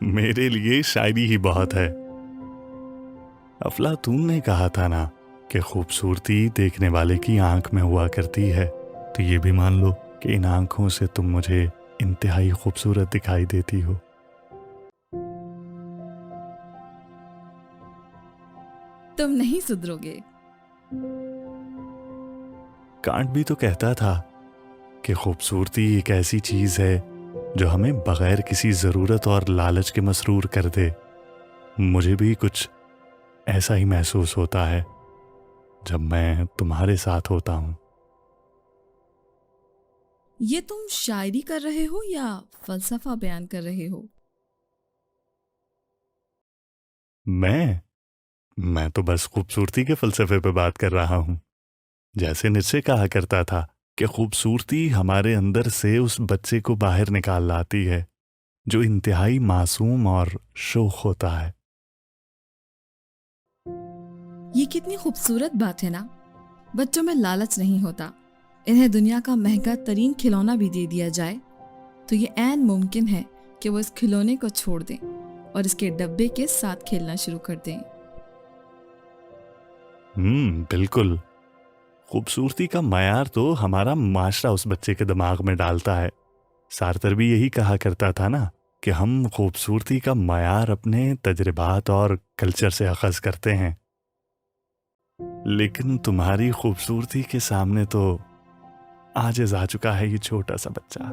मेरे लिए शायरी ही बहुत है। अफलातून ने कहा था ना कि खूबसूरती देखने वाले की आंख में हुआ करती है, तो ये भी मान लो कि इन आंखों से तुम मुझे इंतहाई खूबसूरत दिखाई देती हो। तुम नहीं सुधरोगे। कांट भी तो कहता था कि खूबसूरती एक ऐसी चीज है जो हमें बगैर किसी जरूरत और लालच के मसरूर कर दे। मुझे भी कुछ ऐसा ही महसूस होता है जब मैं तुम्हारे साथ होता हूं। ये तुम शायरी कर रहे हो या फलसफा बयान कर रहे हो? मैं तो बस खूबसूरती के फलसफे पे बात कर रहा हूं। जैसे निश्चय कहा करता था कि खूबसूरती हमारे अंदर से उस बच्चे को बाहर निकाल लाती है जो इंतहाई मासूम और शोख होता है। ये कितनी खूबसूरत बात है ना। बच्चों में लालच नहीं होता। इन्हें दुनिया का महंगा तरीन खिलौना भी दे दिया जाए तो ये ऐन मुमकिन है कि वो इस खिलौने को छोड़ दें और इसके डब्बे के साथ खेलना शुरू कर दें। बिल्कुल। खूबसूरती का मयार तो हमारा माशरा उस बच्चे के दिमाग में डालता है। सार्थर भी यही कहा करता था ना कि हम खूबसूरती का मयार अपने तजर्बात और कल्चर से अखज़ करते हैं, लेकिन तुम्हारी खूबसूरती के सामने तो आजिज़ आ चुका है ये छोटा सा बच्चा।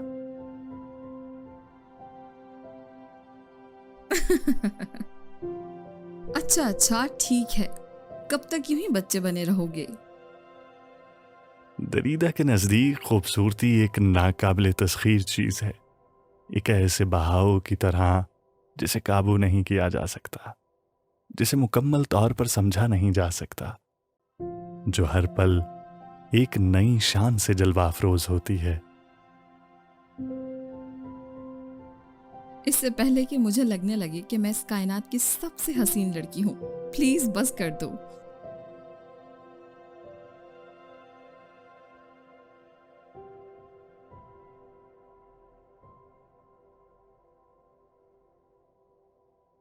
अच्छा अच्छा ठीक है। कब तक यूं ही बच्चे बने रहोगे? दरीदा के नज़दीक खूबसूरती एक नाकाबिले तस्खीर चीज़ है, एक ऐसे बहाव की तरह जिसे काबू नहीं किया जा सकता, जिसे मुकम्मल तौर पर समझा नहीं जा सकता, जो हर पल एक नई शान से जलवा अफरोज होती है। इससे पहले कि मुझे लगने लगे कि मैं इस कायनात की सबसे हसीन लड़की हूँ, प्लीज बस कर दो।